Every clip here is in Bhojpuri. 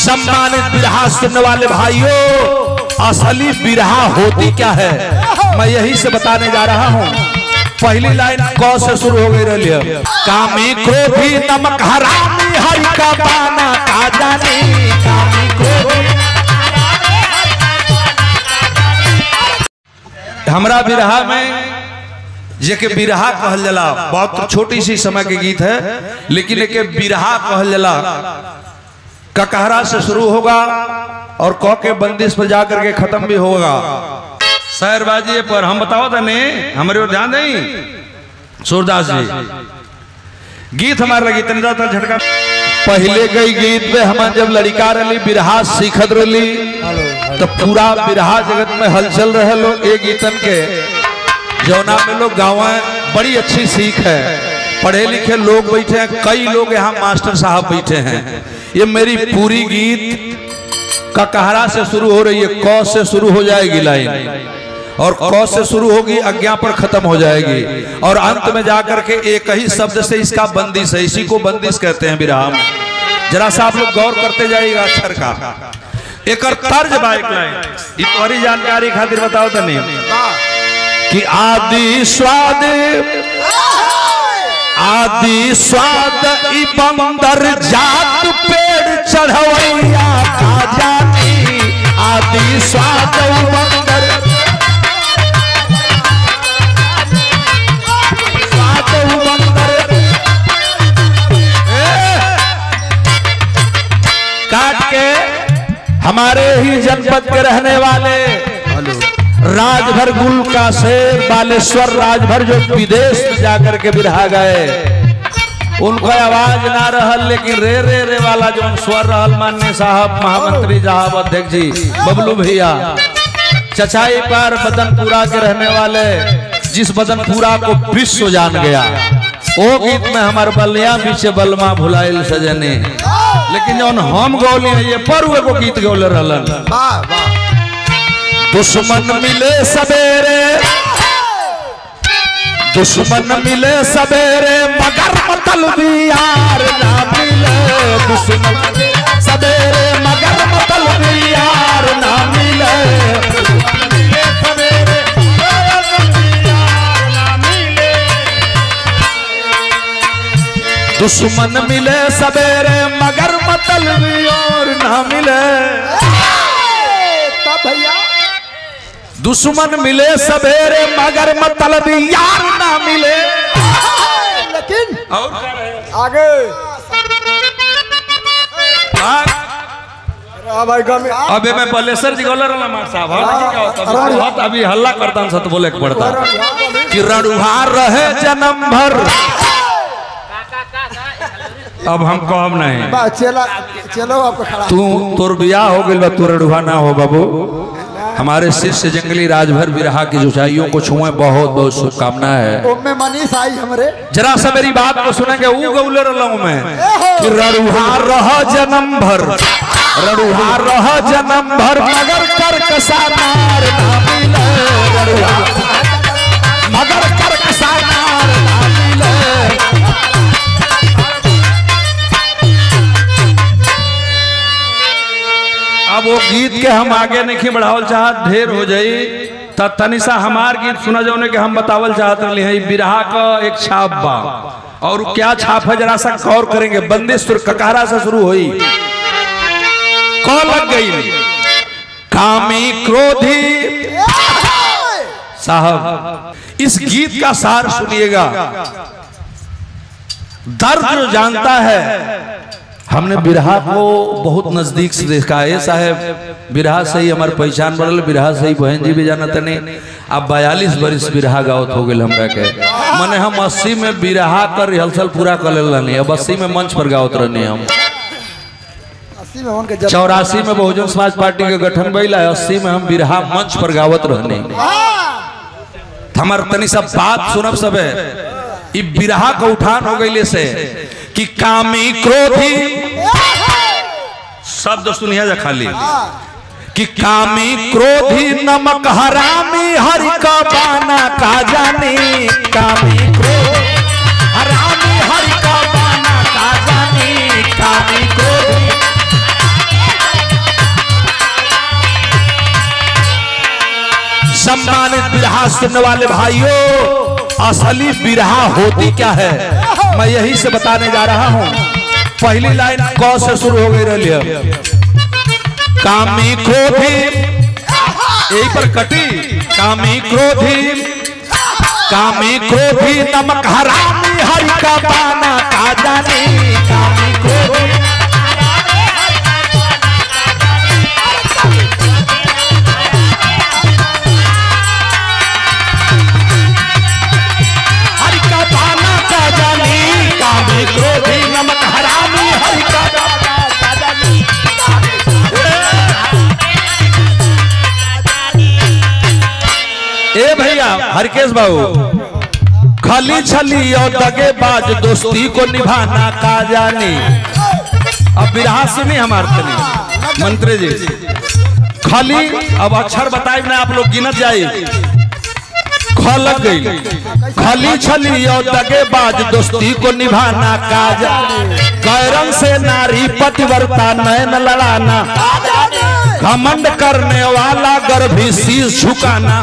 सम्मानित बिरहा सुनने वाले भाइयों, असली बिरहा होती क्या है मैं यही से बताने जा रहा हूँ। पहली लाइन क से शुरू हो गई रही है। कामी क्रोधी नमक हरामी हरि का बाना का जानी, कामी क्रोधी। हमरा बिरहा में जे के बिरहा कहल जला, बहुत छोटी सी समय के गीत है लेकिन एक बिरहा कहल जला। ककहरा से शुरू होगा और क के बंदिश पर जाकर के खत्म भी होगा। शहरबाजी पर हम बताओ था नहीं, हमारे और ध्यान नहीं। सूरदास जी गीत हमारे लगी तनिदा था झटका। पहले गई गीत में हम जब लड़का रही बिरहा सीखत रही तो पूरा बिरहा जगत में हलचल रहे लोग। एक गीतन के जौना में लोग गाँव बड़ी अच्छी सीख है, पढ़े लिखे लोग बैठे हैं, कई लोग यहाँ मास्टर साहब बैठे हैं। ये मेरी पूरी गीत ककहरा से शुरू हो रही है, क से शुरू हो जाएगी लाइन और क से शुरू होगी अज्ञा पर खत्म हो जाएगी और अंत में जाकर के एक ही शब्द से इसका बंदिश है। इसी को बंदिश कहते हैं बिरहा में। जरा सा आप लोग गौर करते जाइएगा अक्षर का। एक तर्ज बाइक लाइन ये तुम्हारी जानकारी खातिर बताओ तो नहीं कि आदि स्वाद ई बंदर जात पेड़ चढ़वैया का जानी, आदि स्वाद बंदर काट के हमारे ही जनपद के रहने वाले राजभर गुल का शेर बालेश्वर राजभर जो विदेश में जाकर के बिरहा गए, उनको आवाज ना रहल लेकिन रे रे रे वाला जो स्वर रहल माननीय साहब महामंत्री साहब अध्यक्ष जी बबलू भैया। चचाई पर बदनपुरा के रहने वाले जिस बदनपुरा को विश्व जान गया, वो गीत में हमारे बलिया पीछे बलमा भुलाइल सजने, लेकिन जो हम गौली है ये पर को गीत गौले रहलन। दुश्मन मिले सवेरे, दुश्मन मिले सवेरे मगर मतलबी यार ना मिले, दुश्मन सवेरे मगर मतलबी यार ना मिले, दुश्मन मिले सवेरे मगर मतलबी और ना मिले। तब भैया दुश्मन मिले सवेरे मगर मतलबी यार ना मिले। लेकिन और आगे अबे मैं बलेसर जी गोलर वाला मार साहब बहुत अभी हल्ला करता हूँ तो बोले पड़ता कि रणुहार रहे जन्म भर। अब हम कहब नहीं चलो आपको खड़ा तू तोर बियाह हो गई तू रणुहा ना हो बाबू। हमारे शिष्य जंगली राजभर बिरहा की ऊंचाइयों को छुए बहुत बहुत शुभकामनाएं है। मनीष आई हमरे जरा सा मेरी बात को सुनेंगे वो गौले रहूं मैं कि रणुहार रह जन्म भर, रणुहार रह जन्म भर मगर कर कसा नार ना मिले, मगर कर कसा नार ना मिले। अब वो गीत के हम आगे नहीं बढ़ावल चाहत, ढेर हो जाई तनिसा हमार गीत सुना जाने के हम बतावल चाहत रही। बिरहा का एक छाप बा और क्या छाप है जरा सा गौर करेंगे। बंदिश ककहरा से शुरू हुई, क लग गई कामी क्रोधी साहब। इस गीत का सार सुनिएगा। दर्द जो जानता है, हमने बिरहा को बहुत नजदीक से देखा है साहब। बिरहा से ही हमारे पहचान बढ़ल, बिरहा से ही बहन जी भी जानते नहीं। अब 42 बरिस बिरहा गावत हो गए हमरा के। मने हम 80 में बिरहा कर रिहर्सल पूरा कर लेनी, अब 80 में मंच पर गावत रहने। हम 84 में बहुजन समाज पार्टी के गठन भइल, 80 में हम बिरहा मंच पर गावत रहने। हमार तनी सब बात सुनब सब है। बिरहा का उठान हो गई से कि कामी क्रोधी शब्द सुनिए जा खाली कि कामी क्रोधी नमक हरामी हरि का बाना का जानी, कामी क्रोधी हरामी हरि का बाना का जानी, कामी क्रोधी सम्मानित बिरहा सुनने वाले भाइयों, असली बिरहा होती क्या है मैं यही से बताने जा रहा हूं। पहली लाइन क से शुरू हो गई रही, कामी क्रोधी, यही पर कटी, कामी क्रोधी नमक हरामी हरि का बाना का जानी, कामी क्रोधी हरि का बाना का जानी, कामी क्रोधी नमक हरामी हरि का बाना का जानी। ए भैया हरकेश बाबू, खली छली और दगेबाज दोस्ती को निभाना का जानी। अब बिरहा सुनी हमारे तनी मंत्री जी, खली अब अक्षर बताए ना आप लोग गिनत जाए, ख लग गई, खली छली और दगेबाज दोस्ती को निभाना का जानी। गैरन से नारी पतिव्रता नैन लड़ाना, घमंड करने वाला गर्भी शीश झुकाना,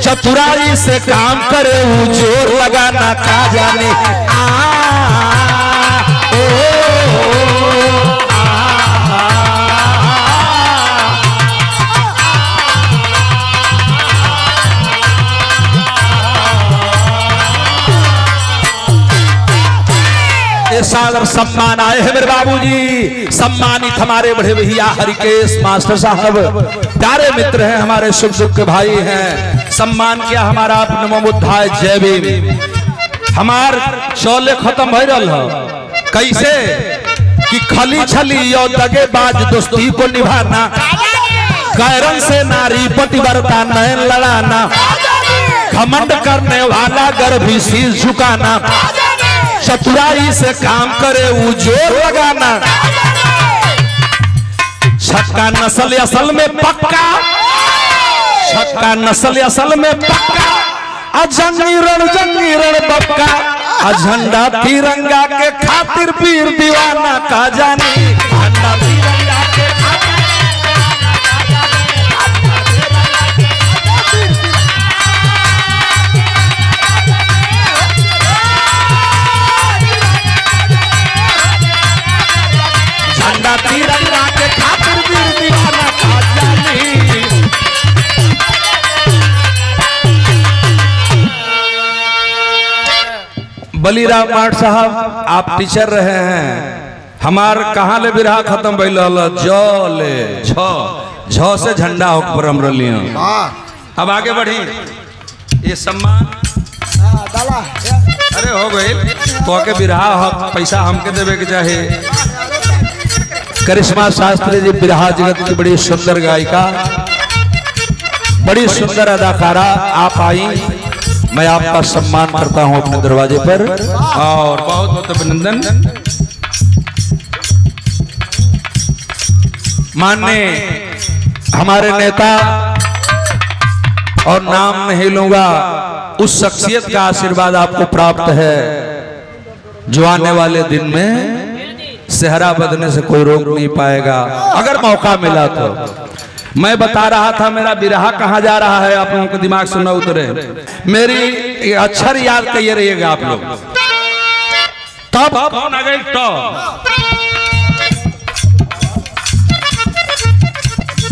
चतुराई से काम करे वो जोर लगाना का जाने। सादर सम्मान आए हैं मेरे बाबूजी, सम्मानित हमारे बड़े भैया हरिकेश मास्टर साहब, प्यारे मित्र हैं हमारे, सुख सुख के भाई हैं। सम्मान किया हमारा नमो बुद्धाय जय भीम। हमार शौले खत्म हो रहा कैसे कि खली छली और दगेबाज दोस्ती को निभाना, गैरन से नारी पतिव्रता नयन लड़ाना, घमंड करने वाला गर्भी शीश झुकाना, चतुराई से काम करे वो जोर लगाना। छक्का नस्ल असल में पक्का, छक्का नस्ल असल में पक्का, जंगी रण बक्का, झंडा तिरंगा के खातिर वीर दीवाना का जानी, झंडा तिरंगा के खातिर तिरंगा के खातिर वीर दीवाना का जानी। बलीराम माट साहब आप टीचर रहे हैं, हमार कहाँ ले बिरहा खत्म भइल, झ से झंडा हो पर हम रलिया। अब आगे बढ़ी, ये सम्मान अरे हो गई तो के बिरहा पैसा हमके देवे के चाहे। करिश्मा शास्त्री जी बिरहा जगत की बड़ी सुंदर गायिका, बड़ी सुंदर अदाकारा, आप आई, मैं आपका सम्मान करता हूं अपने दरवाजे पर और बहुत बहुत अभिनंदन। माननीय हमारे नेता और नाम नहीं लूंगा, उस शख्सियत का आशीर्वाद आपको प्राप्त है जो आने वाले दिन में सेहरा बदलने से कोई रोक नहीं पाएगा अगर मौका मिला तो। मैं बता रहा था मेरा बिरहा कहाँ जा रहा है, आप लोगों को दिमाग से न उतरे, मेरी अक्षर याद करिए रहिएगा आप लोग। तब कौन आ गई,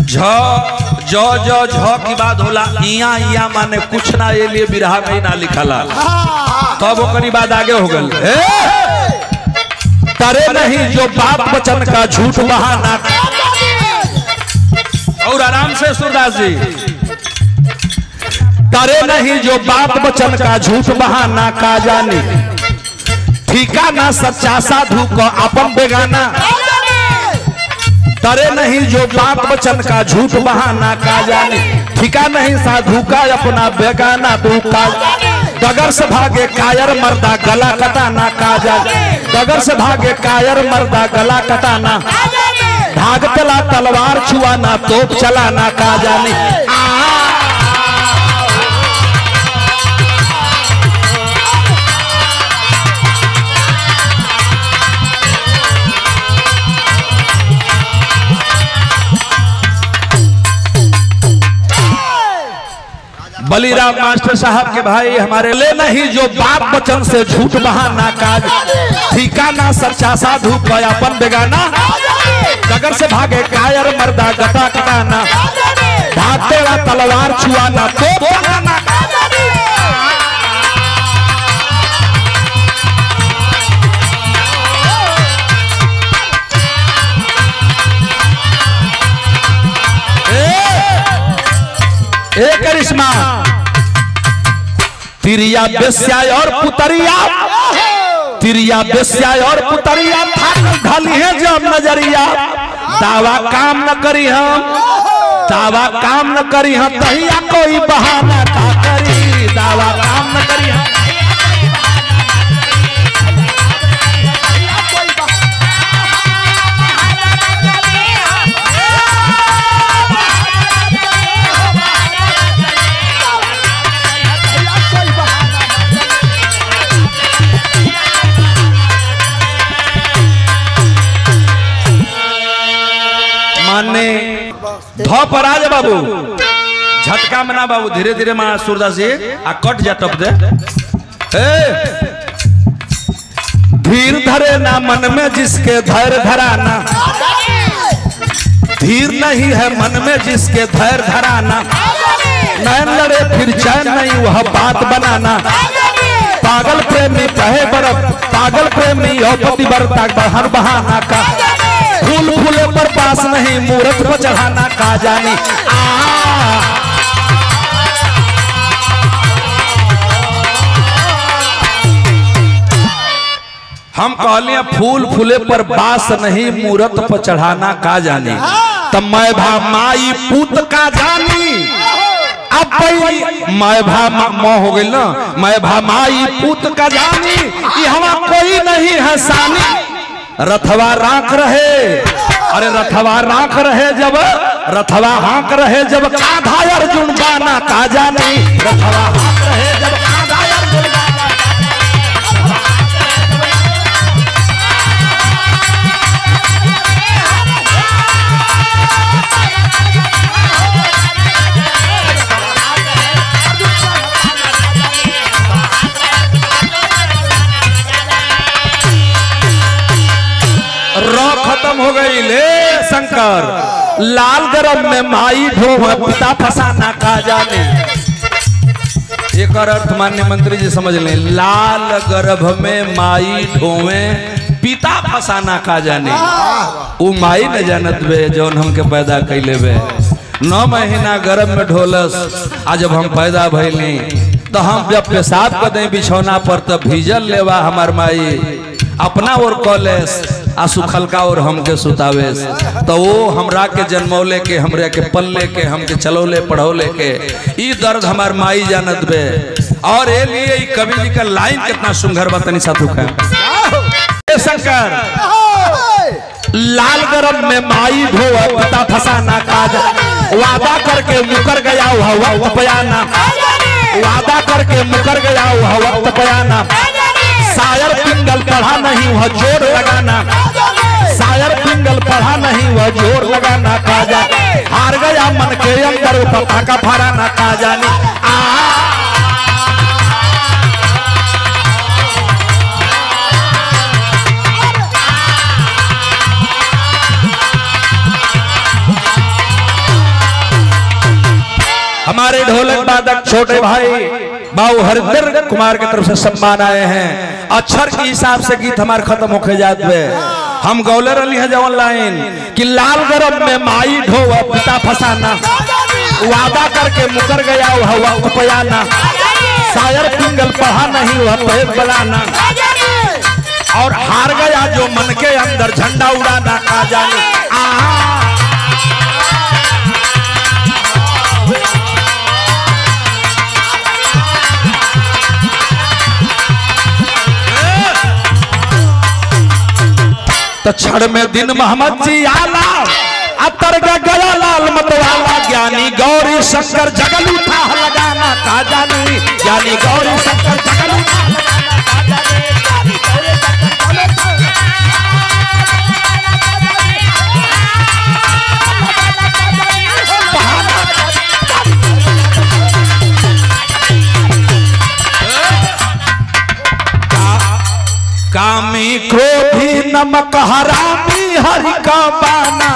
झ की बात होला, इया माने कुछ ना, ये लिए बिरहा में ना लिखला, तब ओकरी बाद आगे हो गल। करे नहीं जो बात वचन का झूठ बहाना, और आराम से सूरदास जी, करे नहीं जो बात वचन का झूठ बहाना का जानी, ठिकाना सच्चा साधु को अपन बेगाना, करे नहीं जो बात वचन का झूठ बहाना का जानी, ठिका नहीं साधु का अपना बेगाना तू का, डगर से भागे कायर मर्दा गला कटाना का जाने, डगर से भागे कायर मर्दा गला कटाना, भाग चला तलवार छुआना तोप चलाना का जाने। बलीराम मास्टर साहब के भाई हमारे ले नहीं जो बाप बचन से झूठ बहाना काज ठीका ना सच्चा साधु अपन बेगाना डगर से भागे कायर मर्दा गता कटाना भागते वा तलवार छुआना तो एक करिश्मा तिरिया बेस्या और पुतरिया तिरिया बेस्या और पुतरिया ढाली है जब नजरिया दावा काम न करी हम दावा काम न करी हम तहिया कोई बहाना का करी दावा काम न करी हम ध पर आ जा बाबू झटका में ना बाबू धीरे धीरे मां सूरदास जी आ कट जा टप दे धीर धरे ना मन में जिसके धैर्य धराना धीर नहीं है मन में जिसके धैर्य धराना नैन लड़े फिर चैन नहीं वह बात बनाना पागल प्रेमी कहे बरफ पागल प्रेमी और पतिव्रता हर बहाना का फूल फूले पर पास नहीं मूर्त पर चढ़ाना का जानी हम कहलिए फूल फूले पर बास नहीं मूर्त पर चढ़ाना का जानी तब मैं भा माई पूत का जानी अब मैं भा माँ हो गई ना मैं भा माई पूत का जानी ये हमारा कोई नहीं है सानी रथवा राख रहे अरे रथवा राख रहे जब रथवा हाँक रहे जब काधा अर्जुन बाना का जानी रथवा हाँक रहे जब काधा अर्जुन बाना खत्म हो गई ले शंकर लाल गर्भ में माई ढोव पिता फसाना का जाने एक अर्थ मान्य मंत्री जी समझ लें लाल गर्भ में माई ढोवे पिता फसाना का जाने वो माई न जानत बे जौन हमके पैदा कैले बे 9 महीना गर्भ में ढोलस आज जब हम पैदा भइली तो हम जब पेशाब कर दें बिछौना पर तब भीजल लेवा हमार माई अपना और कॉलेज आ सुखलका और हमके सुतावे तो वो हमरा के जन्मौले के हमरे के पल्ले के हमके चलौले पढ़ौले के ई दर्द हमार माई जानत बे और ये लिए कवि जी का लाइन कितना सुंदर बतनी साथू का शंकर लाल गर्भ में माई ढो पिता फसाना काज वादा करके मुकर गया हुआ बयाना वादा करके मुकर गया हुआ वक्त बयाना शायर पिंगल पढ़ा नहीं वह जोर लगाना शायर पिंगल पढ़ा नहीं वह जोर लगाना का जाने हार गया मन के अंदर पता का फराना का जाने हमारे ढोलक वादक छोटे भाई बाबू हरिंदर कुमार की तरफ से सम्मान आए हैं अक्षर के हिसाब से गीत हमारे खत्म होके जाते हुए हम गौले रही है जवन लाइन कि लाल गर्भ में माई ढो पिता फसाना वादा करके मुकर गया हुआ उपयाना शायर पिंगल पढ़ा नहीं वह पेट बलाना और हार गया जो मन के अंदर झंडा उड़ाना का जाने तो क्षण में दिन मोहम्मद जी आला अतर गया लाल मतवाला ज्ञानी गौरी शंकर जगल उठा लगाना का जानी ज्ञानी गौरी शंकर जगल उठा लगाना का जानी कामी क्रोधी नमक हरामी हरि का बाना